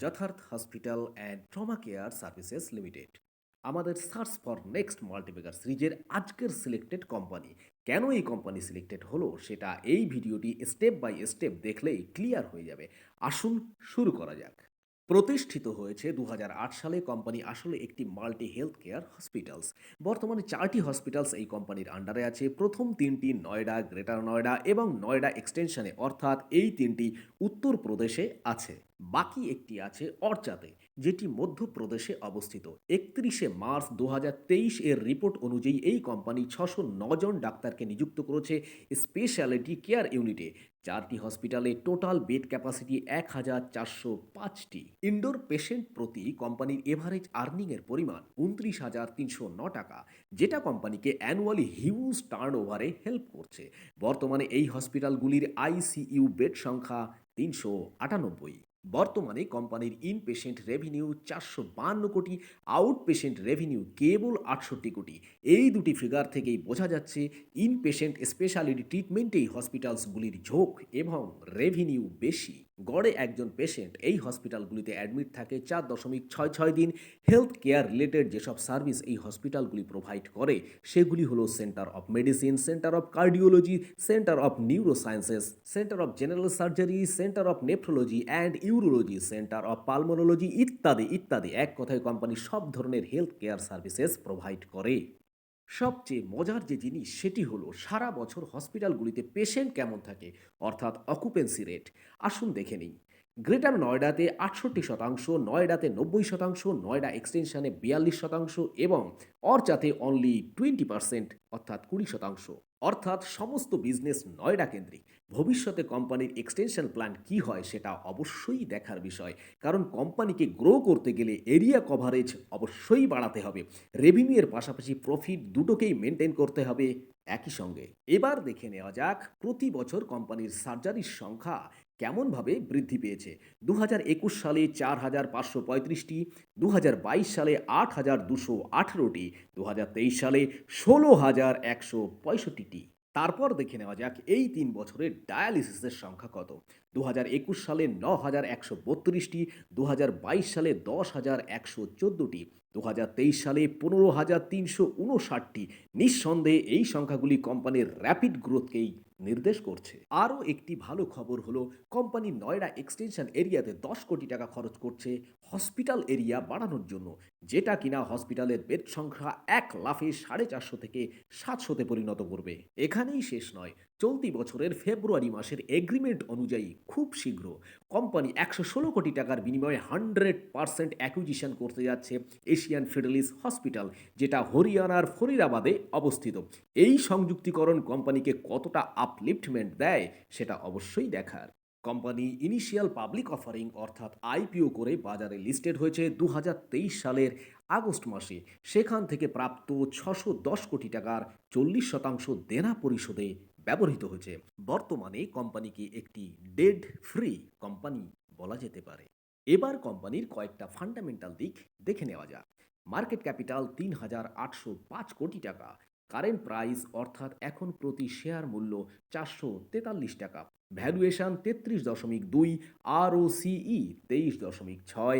যথার্থ hospital and trauma care services limited. আমাদের search for next মাল্টিপ্যাকার সিরিজের আজকের সিলেক্টেড কোম্পানি, কেন এই কোম্পানি সিলেক্টেড হলো সেটা এই ভিডিওটি স্টেপ বাই স্টেপ দেখলেই ক্লিয়ার হয়ে যাবে। আসুন শুরু করা যাক। প্রতিষ্ঠিত হয়েছে ২০০৮ সালে। কোম্পানি আসলে একটি মাল্টি হেলথ কেয়ার হসপিটালস। বর্তমানে ৪টি হসপিটালস এই কোম্পানির আন্ডারে আছে। প্রথম ৩টি নয়ডা, গ্রেটার নয়ডা এবং নয়ডা এক্সটেনশনে, অর্থাৎ এই ৩টি উত্তরপ্রদেশে আছে। বাকি একটি আছে অর্চাতে, যেটি মধ্যপ্রদেশে অবস্থিত। ৩১শে মার্চ ২০২৩ এর রিপোর্ট অনুযায়ী এই কোম্পানি ৬০৯ জন ডাক্তারকে নিযুক্ত করেছে স্পেশালিটি কেয়ার ইউনিটে। ৪টি হসপিটালে টোটাল বেড ক্যাপাসিটি ১,৪০৫টি। ইনডোর পেশেন্ট প্রতি কোম্পানির এভারেজ আর্নিংয়ের পরিমাণ ২৯,৩০৯ টাকা, যেটা কোম্পানিকে অ্যানুয়ালি হিউজ টার্নওভারে হেল্প করছে। বর্তমানে এই হসপিটালগুলির আইসিইউ বেড সংখ্যা ৩৯৮। বর্তমানে কোম্পানির ইনপেশেন্ট রেভিনিউ ৪৫২ কোটি, আউট পেশেন্ট রেভিনিউ কেবল ৬৮ কোটি। এই দুটি ফিগার থেকেই বোঝা যাচ্ছে ইনপেশেন্ট স্পেশালিটি ট্রিটমেন্টেই হসপিটালসগুলির ঝোঁক এবং রেভিনিউ বেশি। গড়ে একজন পেশেন্ট এই হসপিটালগুলিতে অ্যাডমিট থাকে ৪.৬৬ দিন। হেলথ কেয়ার রিলেটেড যেসব সার্ভিস এই হসপিটালগুলি প্রোভাইড করে সেগুলি হলো centre of medicine, centre of cardiology, centre of neurosciences, centre of general surgery, centre of nephrology and urology, centre of pulmonology ইত্যাদি ইত্যাদি। এক কথায় কোম্পানি সব ধরনের হেলথ কেয়ার সার্ভিসেস প্রোভাইড করে। সবচেয়ে মজার যে জিনিস সেটি হলো সারা বছর হসপিটালগুলিতে পেশেন্ট কেমন থাকে, অর্থাৎ অকুপেন্সি রেট। আসুন দেখে নিই। গ্রেটার নয়ডাতে ৬৮%, নয়ডাতে ৯০%, নয়ডা এক্সটেনশনে ৪২% এবং অর্চাতে অনলি 20%, অর্থাৎ ২০%। অর্থাৎ সমস্ত বিজনেস নয়ডা কেন্দ্রিক। ভবিষ্যতে কোম্পানির এক্সটেনশন প্ল্যান কী হয় সেটা অবশ্যই দেখার বিষয়, কারণ কোম্পানিকে গ্রো করতে গেলে এরিয়া কভারেজ অবশ্যই বাড়াতে হবে। রেভিনিউয়ের পাশাপাশি প্রফিট দুটোকেই মেনটেন করতে হবে একই সঙ্গে। এবার দেখে নেওয়া যাক প্রতি বছর কোম্পানির সার্জারির সংখ্যা কেমনভাবে বৃদ্ধি পেয়েছে। ২০২১ সালে ৪,৫৩৫টি, ২০২২ সালে ৮,২১৮টি, ২০২৩ সালে ১৬,১৬৫টি। তারপর দেখে নেওয়া যাক এই ৩ বছরের ডায়ালিসিসের সংখ্যা কত। ২০২১ সালে ৯,১৩২টি, ২০২২ সালে ১০,১১৪টি, ২০২৩ সালে ১৫,৩৫৯টি। নিঃসন্দেহে এই সংখ্যাগুলি কোম্পানির র্যাপিড গ্রোথকেই নির্দেশ করছে। আরও একটি ভালো খবর হলো কোম্পানি নয়ডা এক্সটেনশন এরিয়াতে ১০ কোটি টাকা খরচ করছে হসপিটাল এরিয়া বাড়ানোর জন্য, যেটা কিনা হসপিটালের বেড সংখ্যা এক লাফে ৪৫০ থেকে ৭০০-তে পরিণত করবে। এখানেই শেষ নয়, চলতি বছরের ফেব্রুয়ারি মাসের এগ্রিমেন্ট অনুযায়ী খুব শীঘ্র কোম্পানি ১১৬ কোটি টাকার বিনিময়ে 100% অ্যাকুইজিশন করতে যাচ্ছে এশিয়ান ফিডেলিস হসপিটাল, যেটা হরিয়ানার ফরিদাবাদে অবস্থিত। এই সংযুক্তিকরণ কোম্পানিকে কতটা আপলিফটমেন্ট দেয় সেটা অবশ্যই দেখার। কোম্পানি ইনিশিয়াল পাবলিক অফারিং অর্থাৎ আইপিও করে বাজারে লিস্টেড হয়েছে ২০২৩ সালের আগস্ট মাসে। সেখান থেকে প্রাপ্ত ৬১০ কোটি টাকার ৪০% দেনা পরিশোধে ব্যবহৃত হয়েছে। বর্তমানে কোম্পানিকে একটি ডেট ফ্রি কোম্পানি বলা যেতে পারে। এবার কোম্পানির কয়েকটা ফান্ডামেন্টাল দিক দেখে নেওয়া যাক। মার্কেট ক্যাপিটাল ৩,৮০৫ কোটি টাকা। কারেন্ট প্রাইস অর্থাৎ এখন প্রতি শেয়ার মূল্য ৪৪৩ টাকা। ভ্যালুয়েশন ৩৩.২, আরওসিই ২৩.৬,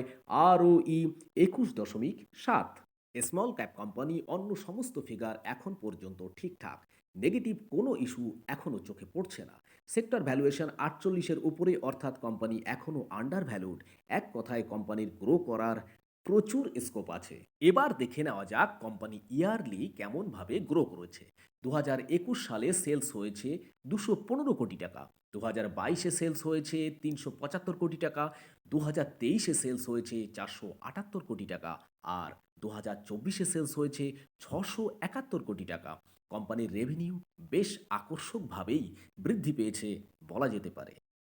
আরওই ২১.৭। স্মল ক্যাপ কোম্পানি, অন্য সমস্ত ফিগার এখন পর্যন্ত ঠিকঠাক। নেগেটিভ কোনো ইস্যু এখনও চোখে পড়ছে না। সেক্টর ভ্যালুয়েশন ৪৮-এর উপরে, অর্থাৎ কোম্পানি এখনও আন্ডার ভ্যালুড। এক কথায় কোম্পানির গ্রো করার প্রচুর স্কোপ আছে। এবার দেখে নেওয়া যাক কোম্পানি ইয়ারলি কেমনভাবে গ্রো করেছে। ২০২১ সালে সেলস হয়েছে ২১৫ কোটি টাকা, ২০২২-এ সেলস হয়েছে ৩৭৫ কোটি টাকা, ২০২৩-এ সেলস হয়েছে ৪৭৮ কোটি টাকা, আর ২০২৪-এ সেলস হয়েছে ৬৭১ কোটি টাকা। কোম্পানির রেভিনিউ বেশ আকর্ষকভাবেই বৃদ্ধি পেয়েছে বলা যেতে পারে।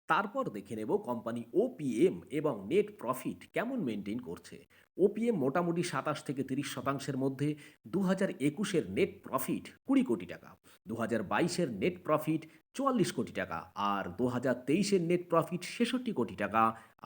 তারপর দেখে নেব কোম্পানি ওপিএম এবং নেট প্রফিট কেমন মেনটেন করছে। ওপিএম মোটামুটি ২৭ থেকে ৩০%-এর মধ্যে। ২০২১-এর নেট প্রফিট ২০ কোটি টাকা, ২০২২-এর নেট প্রফিট ৪৪ কোটি টাকা, আর ২০২৩-এর নেট প্রফিট ৬৬ কোটি টাকা,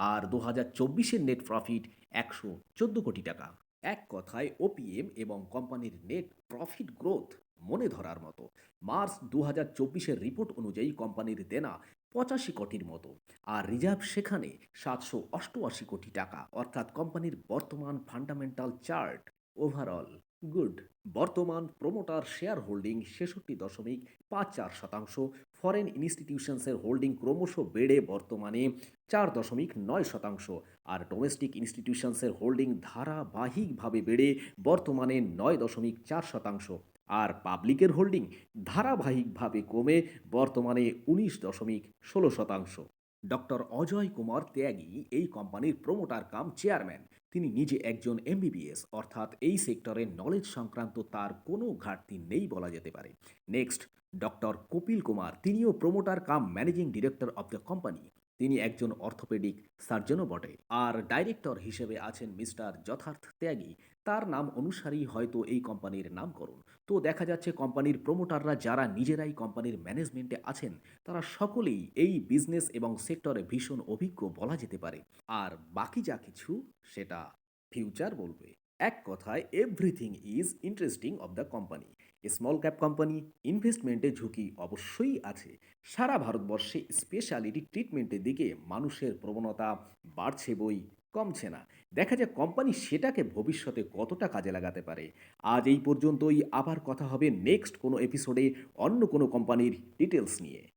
আর ২০২৪-এর নেট প্রফিট ১১৪ কোটি টাকা। এক কথায় ওপিএম এবং কোম্পানির নেট প্রফিট গ্রোথ মনে ধরার মতো। মার্চ ২০২৪-এর রিপোর্ট অনুযায়ী কোম্পানির দেনা 85 কোটির মতো, আর রিজার্ভ সেখানে 788 কোটি টাকা, অর্থাৎ কোম্পানির বর্তমান ফান্ডামেন্টাল চার্ট ওভারঅল গুড। বর্তমান প্রোমোটার শেয়ার হোল্ডিং 66.54%। ফরেন ইনস্টিটিউশনসের হোল্ডিং ক্রমশ বেড়ে বর্তমানে 4.9%। আর ডোমেস্টিক ইনস্টিটিউশনসের হোল্ডিং ধারাবাহিকভাবে বেড়ে বর্তমানে 9.4%। আর পাবলিকের হোল্ডিং ধারাবাহিকভাবে কমে বর্তমানে 19.16%। ডক্টর অজয় কুমার ত্যাগী এই কোম্পানির প্রোমোটার কাম চেয়ারম্যান। তিনি নিজে একজন এমবিবিএস, অর্থাৎ এই সেক্টরে নলেজ সংক্রান্ত তার কোনো ঘাটতি নেই বলা যেতে পারে। নেক্সট, ডক্টর কপিল কুমার, তিনিও promoter come managing director of the company. তিনি একজন অর্থোপেডিক সার্জনও বটে। আর ডাইরেক্টর হিসেবে আছেন মিস্টার যথার্থ ত্যাগী। তার নাম অনুসারেই হয়তো এই কোম্পানির নামকরণ। তো দেখা যাচ্ছে কোম্পানির প্রোমোটাররা যারা নিজেরাই কোম্পানির ম্যানেজমেন্টে আছেন, তারা সকলেই এই বিজনেস এবং সেক্টরে ভীষণ অভিজ্ঞ বলা যেতে পারে। আর বাকি যা কিছু সেটা ফিউচার বলবে। এক কথায় everything is interesting of the company. Small cap company, ইনভেস্টমেন্টে ঝুঁকি অবশ্যই আছে। সারা ভারতবর্ষে স্পেশালিটি ট্রিটমেন্টের দিকে মানুষের প্রবণতা বাড়ছে বই, কমছে না। দেখা যায় কোম্পানি সেটাকে ভবিষ্যতে কতটা কাজে লাগাতে পারে। আজ এই পর্যন্তই, আবার কথা হবে নেক্সট কোনো এপিসোডে অন্য কোনো কোম্পানির ডিটেলস নিয়ে।